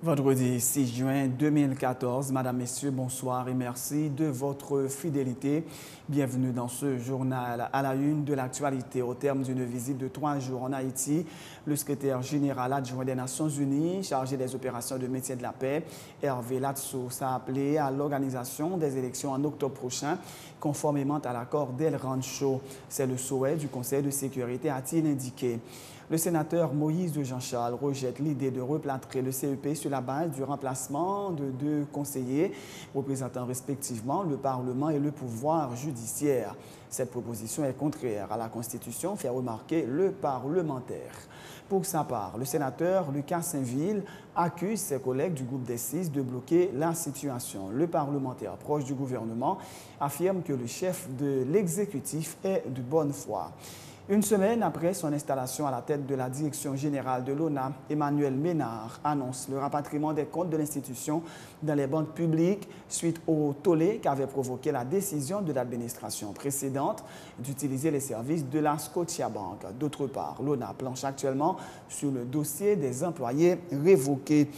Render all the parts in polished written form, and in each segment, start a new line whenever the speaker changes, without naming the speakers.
Vendredi 6 juin 2014, Madame, Messieurs, bonsoir et merci de votre fidélité. Bienvenue dans ce journal à la une de l'actualité. Au terme d'une visite de 3 jours en Haïti, le secrétaire général adjoint des Nations Unies, chargé des opérations de maintien de la paix, Hervé Latsous, a appelé à l'organisation des élections en octobre prochain, conformément à l'accord d'El Rancho. C'est le souhait du Conseil de sécurité, a-t-il indiqué. Le sénateur Moïse de Jean-Charles rejette l'idée de replâtrer le CEP sur la base du remplacement de 2 conseillers représentant respectivement le Parlement et le pouvoir judiciaire. Cette proposition est contraire à la Constitution, fait remarquer le parlementaire. Pour sa part, le sénateur Lucas Saint-Ville accuse ses collègues du groupe des 6 de bloquer la situation. Le parlementaire proche du gouvernement affirme que le chef de l'exécutif est de bonne foi. Une semaine après son installation à la tête de la direction générale de l'ONA, Emmanuel Ménard annonce le rapatriement des comptes de l'institution dans les banques publiques suite au tollé qu'avait provoqué la décision de l'administration précédente d'utiliser les services de la Scotiabank. D'autre part, l'ONA planche actuellement sur le dossier des employés révoqués.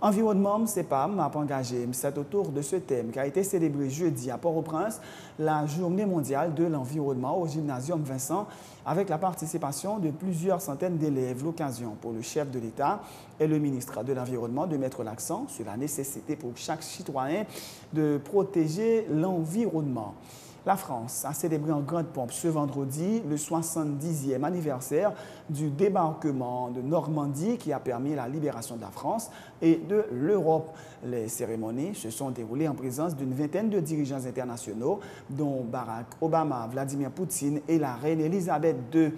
Environnement, CEPAM a engagé. C'est autour de ce thème qui a été célébré jeudi à Port-au-Prince la Journée mondiale de l'environnement au Gymnasium Vincent avec la participation de plusieurs centaines d'élèves. L'occasion pour le chef de l'État et le ministre de l'Environnement de mettre l'accent sur la nécessité pour chaque citoyen de protéger l'environnement. La France a célébré en grande pompe ce vendredi le 70e anniversaire du débarquement de Normandie qui a permis la libération de la France et de l'Europe. Les cérémonies se sont déroulées en présence d'une vingtaine de dirigeants internationaux, dont Barack Obama, Vladimir Poutine et la reine Elisabeth II.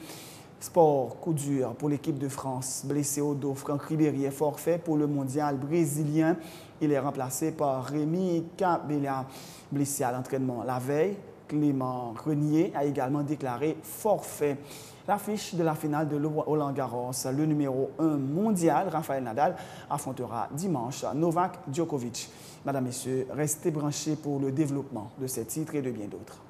Sport, coup dur pour l'équipe de France. Blessé au dos, Franck Ribéry est forfait pour le mondial brésilien. Il est remplacé par Rémi Cabella. Blessé à l'entraînement la veille, Clément Grenier a également déclaré forfait. L'affiche de la finale de Roland-Garros, le numéro 1 mondial, Rafael Nadal, affrontera dimanche Novak Djokovic. Madame, Messieurs, restez branchés pour le développement de ces titres et de bien d'autres.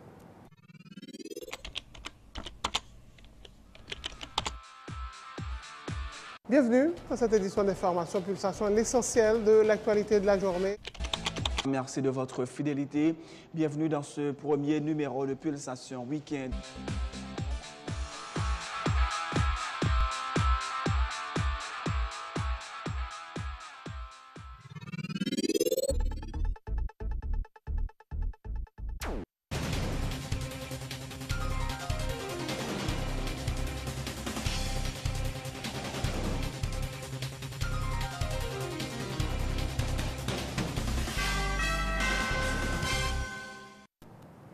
Bienvenue dans cette édition d'information Pulsation, l'essentiel de l'actualité de la journée.
Merci de votre fidélité. Bienvenue dans ce premier numéro de Pulsation Week-end.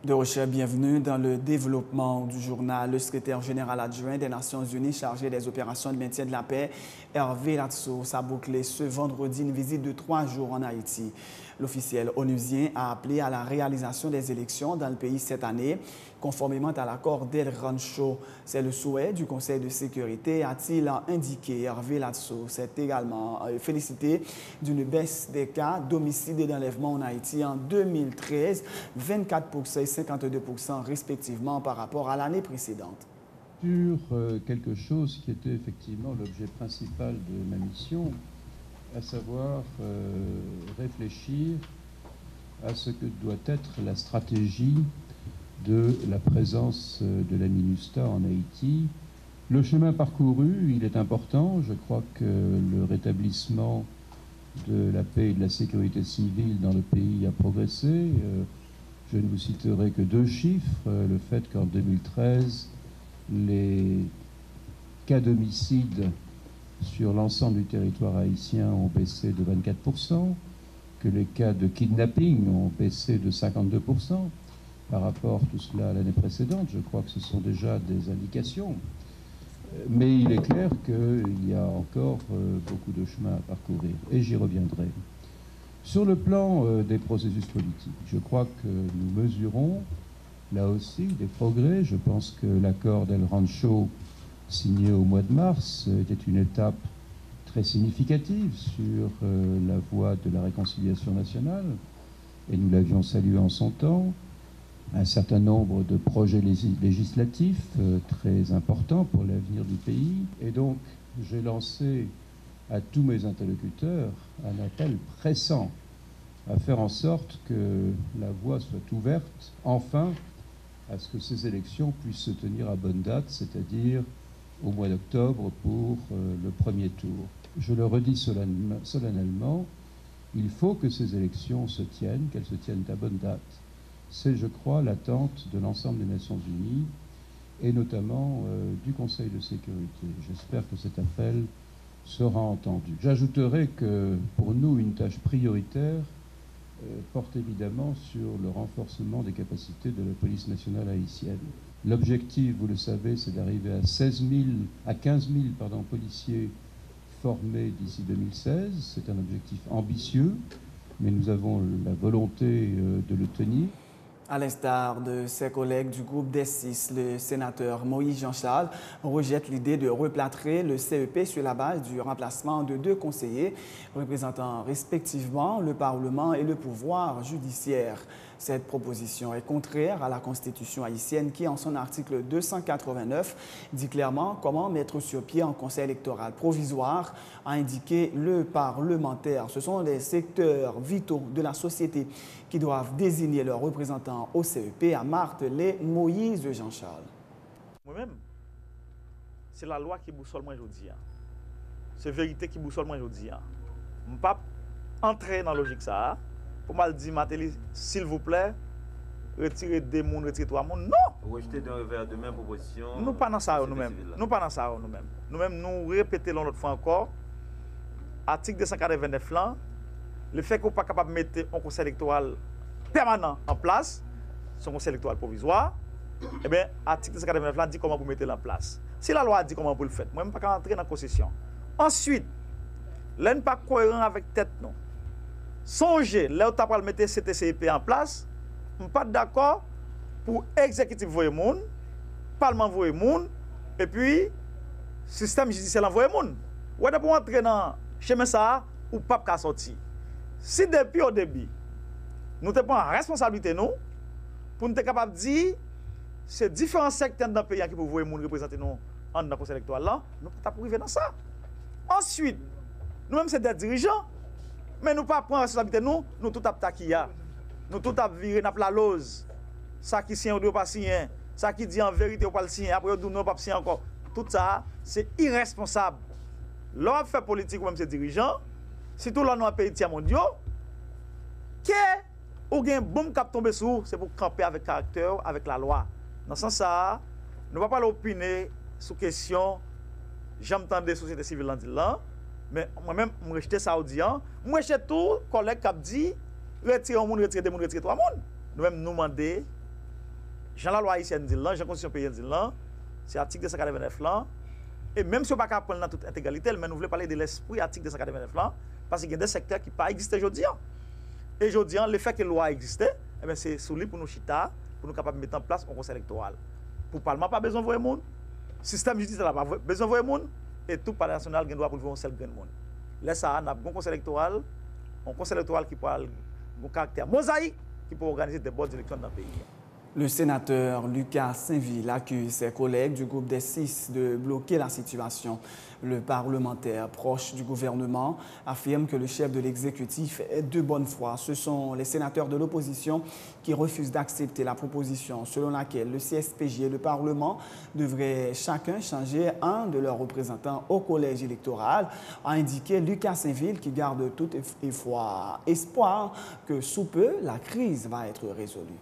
De recherche, bienvenue dans le développement du journal. Le secrétaire général adjoint des Nations Unies chargé des opérations de maintien de la paix, Hervé Latsous, a bouclé ce vendredi une visite de 3 jours en Haïti. L'officiel onusien a appelé à la réalisation des élections dans le pays cette année, conformément à l'accord d'El Rancho. C'est le souhait du Conseil de sécurité, a-t-il indiqué. Hervé Latsous s'est également félicité d'une baisse des cas d'homicide et d'enlèvement en Haïti en 2013, 24% et 52% respectivement par rapport à l'année précédente.
Sur quelque chose qui était effectivement l'objet principal de ma mission, à savoir réfléchir à ce que doit être la stratégie de la présence de la MINUSTAH en Haïti. Le chemin parcouru, il est important. Je crois que le rétablissement de la paix et de la sécurité civile dans le pays a progressé. Je ne vous citerai que 2 chiffres. Le fait qu'en 2013, les cas d'homicide sur l'ensemble du territoire haïtien ont baissé de 24%, que les cas de kidnapping ont baissé de 52% par rapport tout cela à l'année précédente. Je crois que ce sont déjà des indications. Mais il est clair qu'il y a encore beaucoup de chemin à parcourir, et j'y reviendrai. Sur le plan des processus politiques, je crois que nous mesurons là aussi des progrès. Je pense que l'accord d'El Rancho signé au mois de mars était une étape très significative sur la voie de la réconciliation nationale, et nous l'avions salué en son temps. Un certain nombre de projets législatifs très importants pour l'avenir du pays, et donc j'ai lancé à tous mes interlocuteurs un appel pressant à faire en sorte que la voie soit ouverte, enfin, à ce que ces élections puissent se tenir à bonne date, c'est-à-dire au mois d'octobre pour le premier tour. Je le redis solennellement, il faut que ces élections se tiennent, qu'elles se tiennent à bonne date. C'est, je crois, l'attente de l'ensemble des Nations Unies et notamment du Conseil de sécurité. J'espère que cet appel sera entendu. J'ajouterai que pour nous, une tâche prioritaire porte évidemment sur le renforcement des capacités de la police nationale haïtienne. L'objectif, vous le savez, c'est d'arriver à 15 000 policiers formés d'ici 2016. C'est un objectif ambitieux, mais nous avons la volonté de le tenir.
À l'instar de ses collègues du groupe des 6, le sénateur Moïse Jean-Charles rejette l'idée de replâtrer le CEP sur la base du remplacement de 2 conseillers représentant respectivement le Parlement et le pouvoir judiciaire. Cette proposition est contraire à la Constitution haïtienne qui, en son article 289, dit clairement comment mettre sur pied un conseil électoral provisoire, a indiqué le parlementaire. Ce sont les secteurs vitaux de la société qui doivent désigner leurs représentants au CEP, a martelé Moïse Jean-Charles.
Moi-même, c'est la loi qui boussole moi aujourd'hui. C'est la vérité qui boussole moi aujourd'hui. Je ne peux pas entrer dans la logique ça. Pour mal dire, Matéli, s'il vous plaît, retirez 2 personnes, retirez 3 personnes. Non!
Rejeter d'un revers de même proposition.
Nous pas dans ça nous-mêmes. Nous pas dans ça nous-mêmes. Nous-mêmes, nous répétons l'autre fois encore. Article 289 là, le fait qu'on n'est pas capable de mettre un conseil électoral permanent en place, son conseil électoral provisoire, eh bien, l'article 289 là dit comment vous mettez en place. Si la loi dit comment vous le faites, moi, je ne peux pas entrer dans la concession. Ensuite, là, n'est pas cohérent avec tête, non. Songez, là où tu as mettre CTCIP en place, je ne suis pas d'accord pour l'exécutif voyer moun, parlement voyer moun, et puis, système judiciaire envoyer moun. Ou est-ce pour entrer dans chemin ça, ou pas qu'à sortir. Si depuis au début, nous te prenons responsabilité nous, pour nous être capables de dire, c'est différents secteurs dans le pays qui peuvent voir nous représenter nous dans le conseil électoral là, nous ne pouvons pas arriver dans ça. Ensuite, nous-mêmes, c'est des dirigeants, mais nous ne pouvons pas prendre responsabilité nous, nous tout à taquilla. Nous tout à virer dans la lose. Ça qui signe, on ne doit pas signer. Ça qui dit en vérité, on ne doit pas le signer. Après, on ne doit pas signer encore. Tout ça, c'est irresponsable. L'on fait politique ou même ses dirigeants, si tout le monde a un pays tiers mondial, que ou bien bombe qui tombe sur, c'est pour camper avec caractère, avec la loi. Dans ce sens ça, nous ne pouvons pas l'opiner sur question, j'entends des sociétés civiles là, mais moi-même, je rejette ça audien, je rejette tout collègue qui a dit, retirer un monde, retirer 2 personnes, retirer 3 personnes. Nous-mêmes, nous demandons, Jean la loi haïtienne dit là, Jean la Constitution paysanne dit là, c'est l'article 289 là, et même si on ne peut pas prendre dans toute intégralité, mais nous voulons parler de l'esprit article 289 là, parce qu'il y a des secteurs qui n'ont pas existé aujourd'hui. Et aujourd'hui, le fait que la loi existe, eh c'est sous lui pour nous chita, pour nous capables de mettre en place un conseil électoral. Pour le Parlement, pas besoin de voir le monde. Le système judiciaire n'a pas besoin de voir le monde. Et tout Parlement national a droit pour voir un seul grand monde. Là, ça, on a un conseil électoral qui peut avoir un caractère mosaïque, qui peut organiser des bonnes élections dans le pays.
Le sénateur Lucas Saint-Ville accuse ses collègues du groupe des 6 de bloquer la situation. Le parlementaire proche du gouvernement affirme que le chef de l'exécutif est de bonne foi. Ce sont les sénateurs de l'opposition qui refusent d'accepter la proposition selon laquelle le CSPJ et le Parlement devraient chacun changer un de leurs représentants au collège électoral, a indiqué Lucas Saint-Ville qui garde tout espoir que sous peu la crise va être résolue.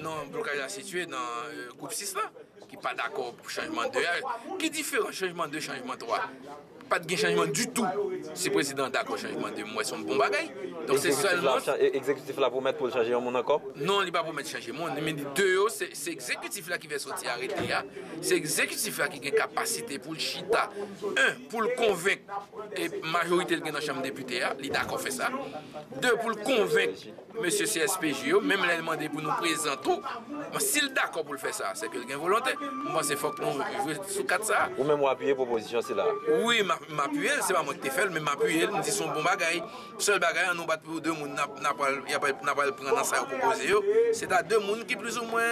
Non, blocage est situé dans le groupe 6 là, qui n'est pas d'accord pour le changement de 2. Qui est différent changement 2, changement 3. Pas de changement du tout. Si le président est d'accord changement de moi, c'est un bon bagage. Donc c'est seulement.
Exécutif là pour mettre pour changer mon encore?
Non, il n'est pas pour mettre changer mon. Mais 2, c'est l'exécutif là qui va sortir arrêter. C'est l'exécutif là qui a une capacité pour le chita. 1, pour le convaincre, et la majorité de la Chambre des députés, il est d'accord faire ça. 2, pour le convaincre. Monsieur CSPJ, même l'a demandé pour nous présenter. Mais s'il est d'accord pour le faire ça, c'est que il y a une volonté. Moi, c'est faut que nous jouions sous 4 ça.
Ou même appuyer proposition, c'est là.
Oui, m'appuyer, c'est pas moi qui t'ai fait, mais m'appuyer, nous disons son bon bagage. Seul bagage, nous battons pour 2 personnes, n'a pas le prendre dans ça proposer. C'est à 2 personnes qui plus ou moins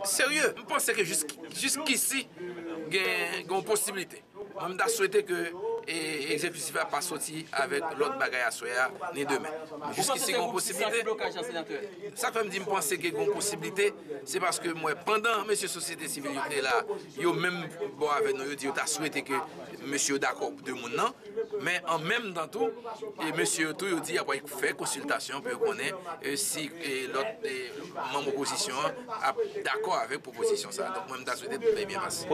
sérieux. Je pense que jusqu'ici, il y a une possibilité. Je souhaite que et exécutif n'a pas sorti avec l'autre bagaille à soya ni demain. Jusqu'ici, il y a une possibilité. Ça fait me dire penser qu'il y a une possibilité, c'est parce que moi, pendant M. Société Civile était là, il a même bon avec nous, il a souhaité que M. d'accord de mon nom, mais en même temps tout, et M. tout, il dit qu'il a fait consultation pour connaître si l'autre membre opposition est d'accord avec la proposition. Donc, moi, je souhaité de bien passer.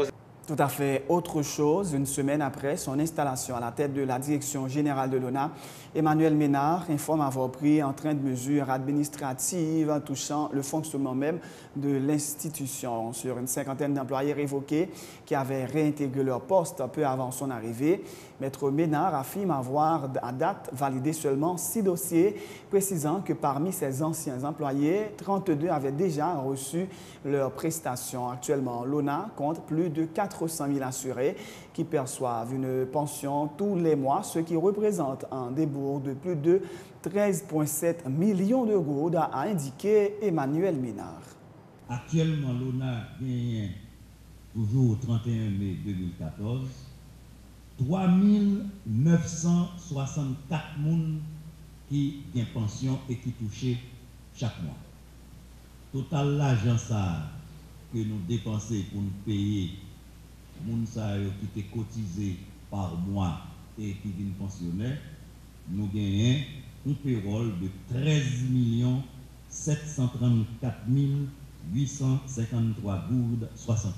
Tout à fait autre chose. Une semaine après son installation à la tête de la direction générale de l'ONA, Emmanuel Ménard informe avoir pris un train de mesures administratives touchant le fonctionnement même de l'institution. Sur une cinquantaine d'employés révoqués qui avaient réintégré leur poste peu avant son arrivée, Maître Ménard affirme avoir à date validé seulement 6 dossiers, précisant que parmi ces anciens employés, 32 avaient déjà reçu leurs prestations. Actuellement, l'ONA compte plus de 400 000 assurés qui perçoivent une pension tous les mois, ce qui représente un débours de plus de 13,7 millions d'euros, a indiqué Emmanuel Ménard.
Actuellement, l'ONA gagne toujours au 31 mai 2014 3 964 personnes qui ont pension et qui touchent chaque mois. Total l'argent que nous dépensons pour nous payer les gens qui étaient cotisés par mois et qui viennent pensionnaires, nous gagnons un payroll de 13 734 853 gourdes 69.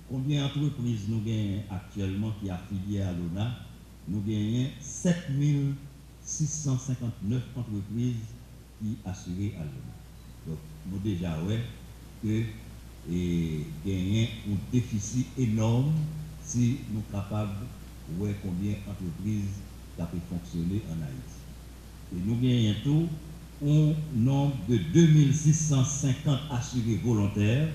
Combien d'entreprises nous gagnons actuellement qui sont affiliées à l'ONA? Nous gagnons 7 659 entreprises qui sont assurées à l'ONA. Donc, nous déjà ouais que gagner un déficit énorme si nous sommes capables de voir combien d'entreprises qui peuvent fonctionner en Haïti. Et nous gagnons tout un nombre de 2650 assurés volontaires.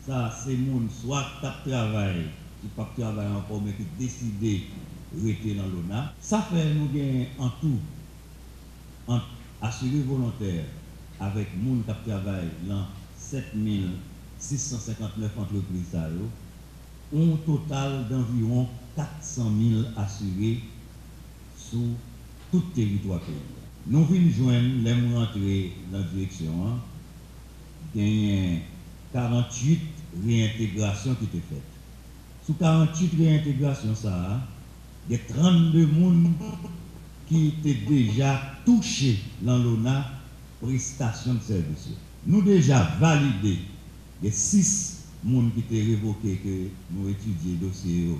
Ça, c'est les gens soit qui travaillent, qui ne travaillent pas encore, mais qui décident de rester dans l'ONA. Ça fait nous gagnons en tout, en assurés volontaires, avec les gens qui travaillent dans 7659 entreprises, un total d'environ 400 000 assurés sur tout le territoire pays. Nous venons joindre les rentrer dans la direction, il y a 48 réintégrations qui étaient faites. Sous 48 réintégrations, il y a 32 personnes qui étaient déjà touchés dans l'ONA prestation de services. Nous déjà validé les 6 personnes qui étaient révoqués, que nous étudions le dossier,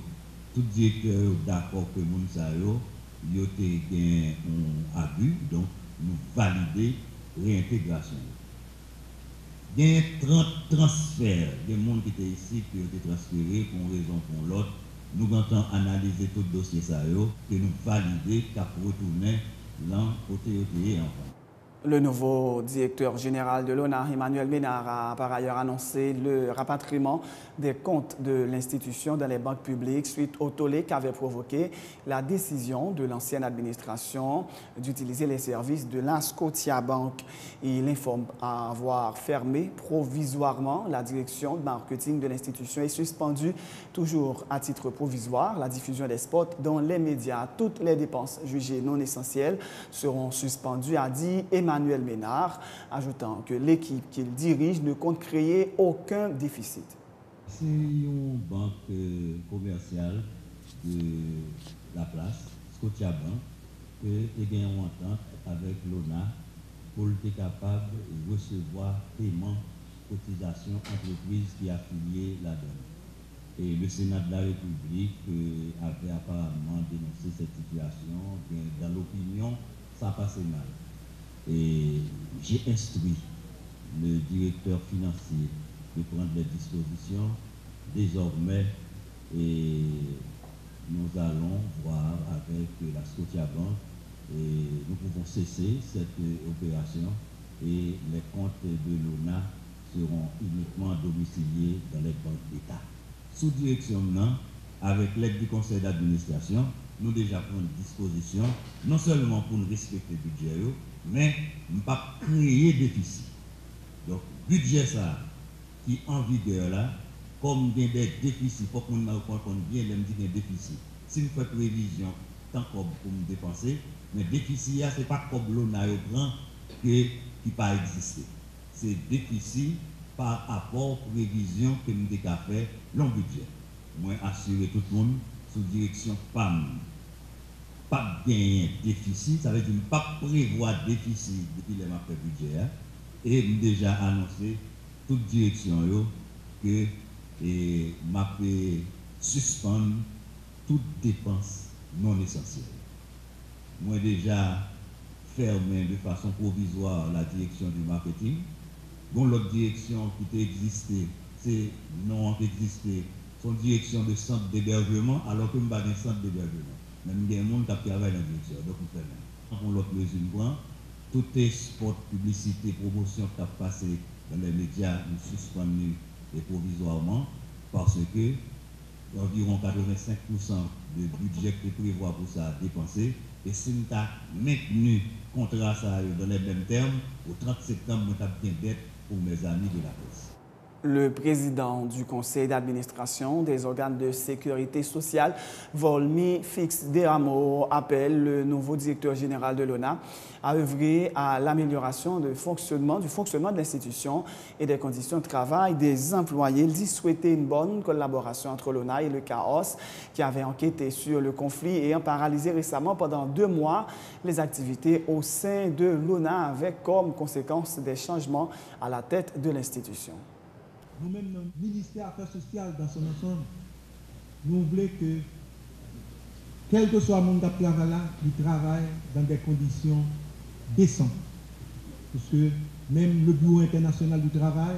tout directeur d'accord que nous avons. Il y a eu un abus, donc nous validons réintégration. Il y a 30 transferts de gens qui étaient ici, qui ont été transférés pour une raison ou pour l'autre. Nous allons analyser tout le dossier, que nous validons, qu'à retourner dans le TOTE enfin.
Le nouveau directeur général de l'ONA, Emmanuel Ménard, a par ailleurs annoncé le rapatriement des comptes de l'institution dans les banques publiques suite au tollé qu'avait provoqué la décision de l'ancienne administration d'utiliser les services de la Scotiabank. Il informe avoir fermé provisoirement la direction de marketing de l'institution et suspendu toujours à titre provisoire la diffusion des spots dans les médias. Toutes les dépenses jugées non essentielles seront suspendues, a dit Emmanuel Ménard, ajoutant que l'équipe qu'il dirige ne compte créer aucun déficit.
C'est une banque commerciale de la place, Scotiabank, qui a une entente avec l'ONA pour être capable de recevoir paiement cotisation entreprise qui est affiliée là-dedans. Et le Sénat de la République avait apparemment dénoncé cette situation. Dans l'opinion, ça passait mal. Et j'ai instruit le directeur financier de prendre les dispositions. Désormais, et nous allons voir avec la Scotiabank et nous pouvons cesser cette opération et les comptes de l'ONA seront uniquement domiciliés dans les banques d'État. Sous direction avec l'aide du conseil d'administration, nous déjà prenons disposition, non seulement pour nous respecter le budget, mais ne pas créer déficit. Donc, budget ça, qui est en vigueur là, comme il y a des déficits, il faut qu'on bien des déficits. Si nous faisons prévision tant pour me dépenser, mais déficit, ce n'est pas comme l'on a grand qui pas existé. C'est déficit par rapport aux prévisions que nous avons fait long budget. Moi, assurer tout le monde sous direction PAM. Pas gagner déficit, ça veut dire pas prévoir déficit depuis les mappes budget. Et nous déjà annoncé toute direction que m'a suspendre toute dépense non essentielle. Moi déjà fermé de façon provisoire la direction du marketing. Bon, l'autre direction qui existait, c'est non existé, son direction de centre d'hébergement, alors que nous n'avons pas de centre d'hébergement. Même des gens qui travaillent dans la direction. Donc, nous faisons. Pour l'autre mesure, tout est sport, publicité, promotion qui a passé dans les médias, nous suspendons provisoirement parce que environ 85% du budget que prévoit pour ça dépenser. Et si nous avons maintenu le contrat ça dans les mêmes termes, au 30 septembre, nous avons bien dette pour mes amis de la presse.
Le président du conseil d'administration des organes de sécurité sociale, Volmi Fix Deramo, appelle le nouveau directeur général de l'ONA à œuvrer à l'amélioration du fonctionnement de l'institution et des conditions de travail des employés. Il dit souhaiter une bonne collaboration entre l'ONA et le CAOS qui avait enquêté sur le conflit et a paralysé récemment pendant 2 mois les activités au sein de l'ONA avec comme conséquence des changements à la tête de l'institution.
Nous-mêmes, le ministère des Affaires sociales dans son ensemble, nous voulons que, quel que soit le monde qui travaille là, il travaille dans des conditions décentes. Parce que même le Bureau international du travail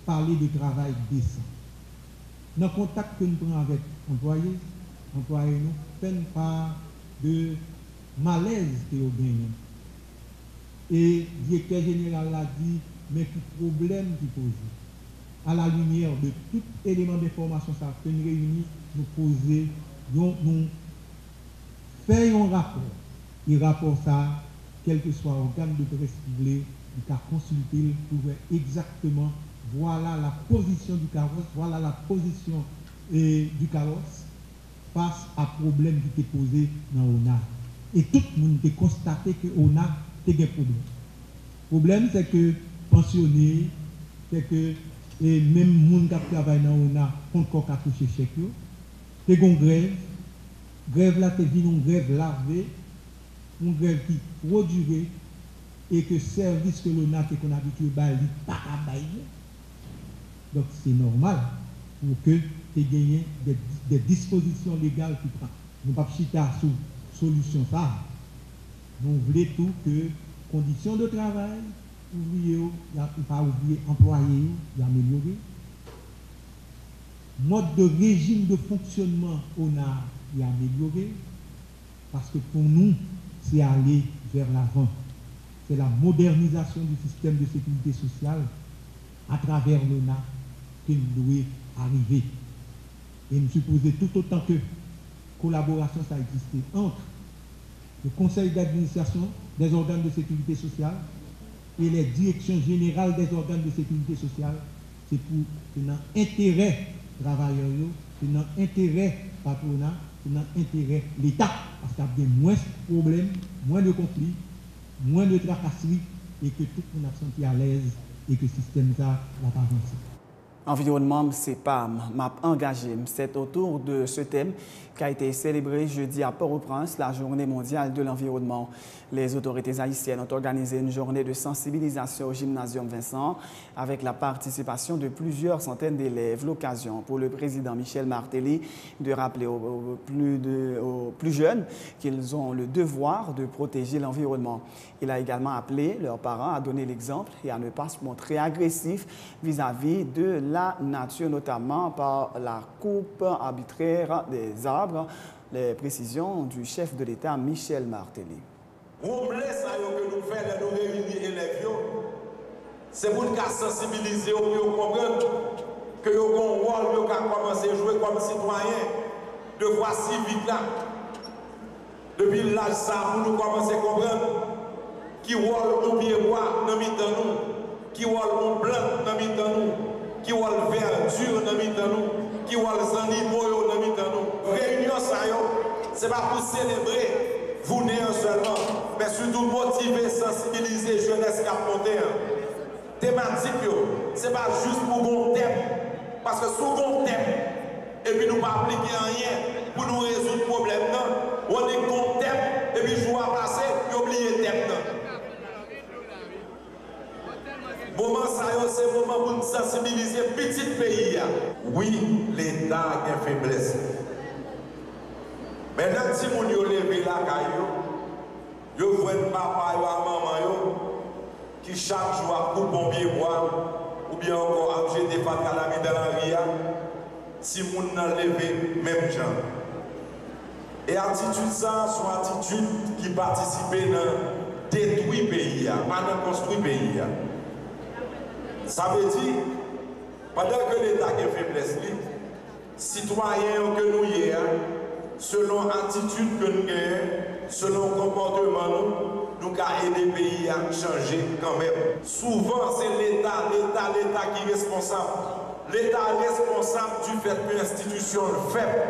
parlait de travail décent. Dans le contact que nous prenons avec employés nous, peine pas de malaise que nous gagnons. Et le directeur général a dit, mais quel problème qui pose. À la lumière de tout élément d'information que nous réunissons, nous poser, nous faisons un rapport. Et rapport ça, quel que soit l'organe de presse ciblé, nous avons consulté pour voir exactement, voilà la position du CAOS, voilà la position du CAOS face à problème qui était posé dans l'ONA. Et tout le monde a constaté que l'ONA a des problèmes. Le problème, c'est que pensionné, c'est que et même les gens qui travaillent dans l'ONA ont encore touché chèque. C'est une grève. Grève là, c'est une grève larvée, une grève qui produit et que le service que l'ONA qu'on a habitué à bailler, pas à bailler. Donc c'est normal pour que tu aies des dispositions légales qui prennent. Nous ne pouvons pas chiter sous solution ça. Nous voulons tout que conditions de travail, ouvriers, il n'y a pas oublié employés, il y a amélioré. Mode de régime de fonctionnement, on a amélioré. Parce que pour nous, c'est aller vers l'avant. C'est la modernisation du système de sécurité sociale à travers l'ONA que nous devons arriver. Et nous supposons tout autant que collaboration ça existé entre le conseil d'administration des organes de sécurité sociale et les directions générales des organes de sécurité sociale, c'est pour que dans l'intérêt travailleurs, c'est dans l'intérêt patronat, c'est dans l'intérêt l'État, parce qu'il y a moins de problèmes, moins de conflits, moins de tracasseries, et que tout le monde a senti à l'aise et que le système ça va pas avancer.
Environnement, c'est PAM, m'a engagé. C'est autour de ce thème qu'a été célébré jeudi à Port-au-Prince, la Journée mondiale de l'environnement. Les autorités haïtiennes ont organisé une journée de sensibilisation au gymnasium Vincent avec la participation de plusieurs centaines d'élèves. L'occasion pour le président Michel Martelly de rappeler aux plus jeunes qu'ils ont le devoir de protéger l'environnement. Il a également appelé leurs parents à donner l'exemple et à ne pas se montrer agressifs vis-à-vis de la nature, notamment par la coupe arbitraire des arbres. Les précisions du chef de l'État, Michel Martelly.
Vous me laissez que nous faisons nous réunir élèves, c'est pour nous sensibiliser pour comprendre que nous avons un rôle qui a commencé à jouer comme citoyen de voie civique là. Depuis l'âge ça, nous commençons à comprendre qui rôle nous pied bois dans nous, qui rôle blanc dans nous, qui rôle verdure dans nous, qui rôle animaux dans nous. Réunion ça Ce n'est pas pour célébrer, vous n'ayez seulement, mais surtout motiver, sensibiliser jeunesse qui a monté. Thématique, ce n'est pas juste pour bon thème, parce que sous bon thème, et puis nous ne pas appliquer rien pour nous résoudre le problème, on est bon thème, et puis jour à passer, et oublier le thème. Moment ça, c'est le moment pour nous sensibiliser petit pays. Oui, l'État a une faiblesse. Maintenant, si vous levez la caillou, vous voyez papa et maman qui chaque jour coupe un pied bois, ou bien encore à jeter des facs à la vie dans la vie, si vous n'avez levé, même gens. Et attitude ça, sont attitudes qui participent dans détruire le pays, pas dans construire le pays. Ça veut dire, pendant que l'État a une faiblesse, citoyens que nous y sommes, selon l'attitude que nous avons, selon le comportement, nous avons aidé le pays à changer quand même. Souvent, c'est l'État qui est responsable. L'État est responsable du fait que l'institution est faible.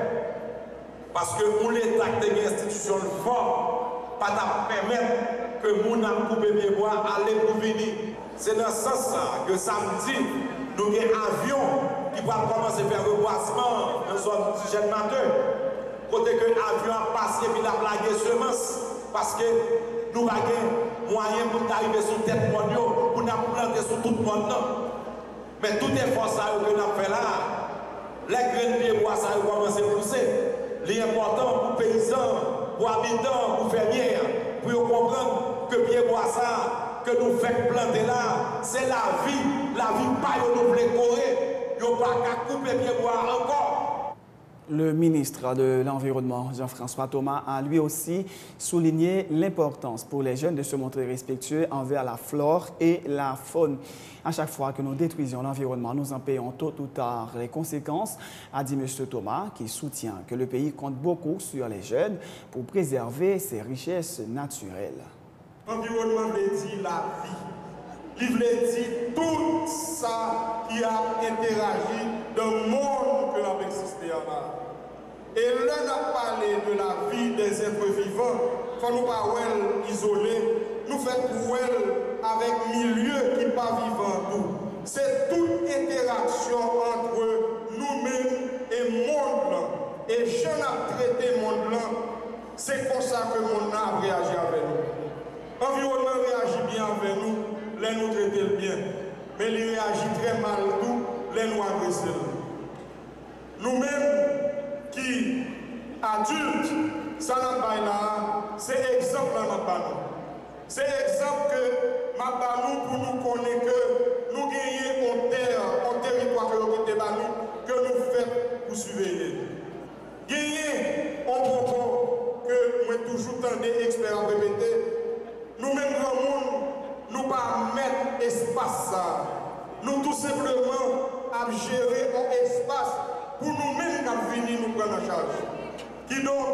Parce que pour l'État qui est une institution forte, pas de permettre que nous n'ayons coupé pied bois, aller pour venir. C'est dans ce sens que samedi, nous avons un avion qui va commencer à faire reboisement dans son jeune matin. Côté que l'avion a passé et il a plagué semences. Parce que nous avons moyen pour arriver sur la tête de monde, pour nous planter sur tout le monde. Mais tout effort que nous avons fait là, les graines de bois ça a commencé à pousser. L'important pour les paysans, pour les habitants, pour les fermiers, pour comprendre que pied bois ça, que nous faisons planter là, c'est la vie pas nous voulons correr, nous pas qu'à couper pied bois encore.
Le ministre de l'Environnement, Jean-François Thomas, a lui aussi souligné l'importance pour les jeunes de se montrer respectueux envers la flore et la faune. À chaque fois que nous détruisons l'environnement, nous en payons tôt ou tard les conséquences, a dit M. Thomas, qui soutient que le pays compte beaucoup sur les jeunes pour préserver ses richesses naturelles.
L'environnement veut dire la vie. Il veut dire tout ça qui a interagi dans le monde que l'on existé là. Et là, on a parlé de la vie des êtres vivants. Il faut nous pas isoler. Nous faisons pour elle avec milieu qui n'est pas vivant. C'est toute interaction entre nous-mêmes et le monde. Et je n'ai traité le monde. C'est comme ça que le monde a réagi avec nous. L'environnement réagit bien avec nous. Les nous traiter bien, mais il réagit très mal tout, les nous agresser. Nous-mêmes qui adultes, ça n'a pas là, c'est exemple dans notre panneau. C'est exemple que ma panneau pour nous connaître que nous gagnons en terre, en territoire que nous faisons pour surveiller. Gagner en propos que moi toujours tendez experts à répéter, nous-mêmes grand monde, nous pas mettre espace ça. Nous tout simplement à gérer un espace pour nous-mêmes qui venir nous prendre en charge. Qui donc,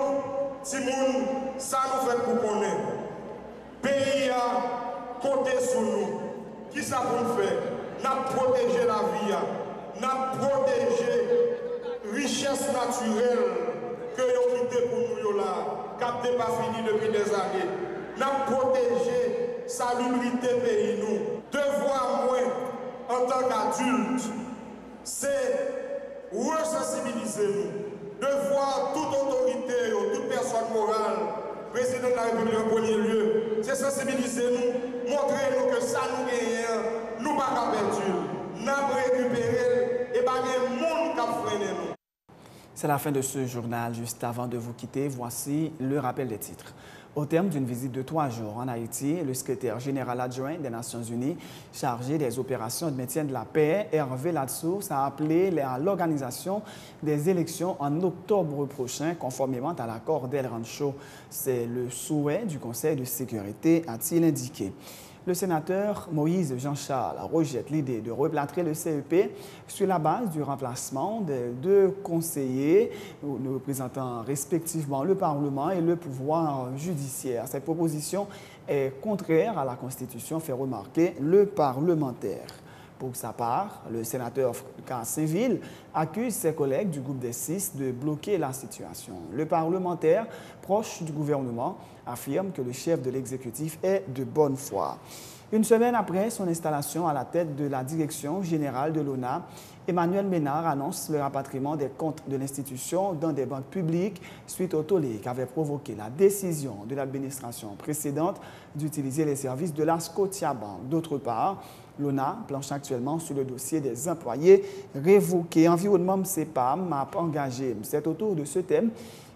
si moun, ça nous fait pour connaître. Pays a compté sur nous. Qui ça pour nous faire? Nous protéger la vie, nous protéger richesse naturelle que nous quitté pour nous là, qui n'a pas fini depuis des années. Nous protéger salubrité pays nous. Devoir moi en tant qu'adulte, c'est resensibiliser nous. Devoir toute autorité, toute personne morale, président de la République en premier lieu, c'est sensibiliser nous, montrer nous que ça nous gagne, nous ne pas perdu, nous récupérer et pas de monde qui a freiné nous.
C'est la fin de ce journal. Juste avant de vous quitter, voici le rappel des titres. Au terme d'une visite de 3 jours en Haïti, le secrétaire général adjoint des Nations Unies chargé des opérations de maintien de la paix, Hervé Latsous, a appelé à l'organisation des élections en octobre prochain, conformément à l'accord d'El Rancho. C'est le souhait du Conseil de sécurité, a-t-il indiqué. Le sénateur Moïse Jean-Charles rejette l'idée de replâtrer le CEP sur la base du remplacement des 2 conseillers représentant respectivement le Parlement et le pouvoir judiciaire. Cette proposition est contraire à la Constitution, fait remarquer le parlementaire. Pour sa part, le sénateur Saint-Ville accuse ses collègues du groupe des 6 de bloquer la situation. Le parlementaire, proche du gouvernement, affirme que le chef de l'exécutif est de bonne foi. Une semaine après son installation à la tête de la direction générale de l'ONA, Emmanuel Ménard annonce le rapatriement des comptes de l'institution dans des banques publiques suite au tollé qu'avait provoqué la décision de l'administration précédente d'utiliser les services de la Scotiabank. D'autre part, l'ONA planche actuellement sur le dossier des employés révoqués. Environnement CEPAM a engagé. C'est autour de ce thème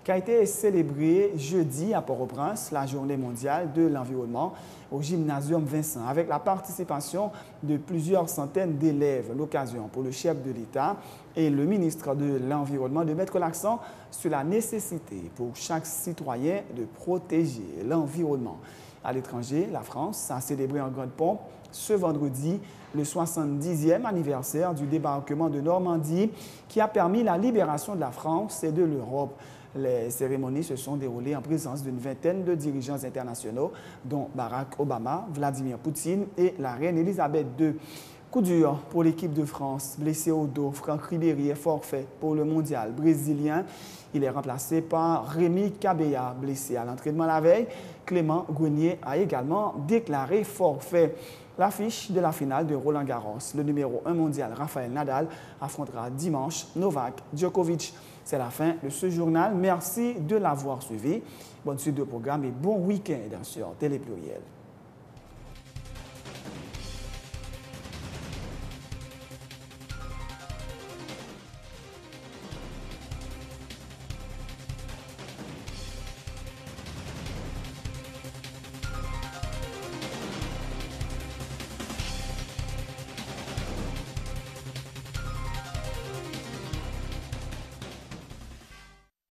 qu'a été célébrée jeudi à Port-au-Prince la Journée mondiale de l'environnement au Gymnasium Vincent, avec la participation de plusieurs centaines d'élèves. L'occasion pour le chef de l'État et le ministre de l'Environnement de mettre l'accent sur la nécessité pour chaque citoyen de protéger l'environnement. À l'étranger, la France a célébré en grande pompe ce vendredi le 70e anniversaire du débarquement de Normandie qui a permis la libération de la France et de l'Europe. Les cérémonies se sont déroulées en présence d'une vingtaine de dirigeants internationaux, dont Barack Obama, Vladimir Poutine et la reine Elisabeth II. Coup dur pour l'équipe de France. Blessé au dos, Franck Ribéry est forfait pour le mondial brésilien. Il est remplacé par Rémi Cabella, blessé à l'entraînement la veille. Clément Grenier a également déclaré forfait. L'affiche de la finale de Roland-Garros, le numéro 1 mondial Rafael Nadal affrontera dimanche Novak Djokovic. C'est la fin de ce journal. Merci de l'avoir suivi. Bonne suite de programme et bon week-end sur Télé Pluriel.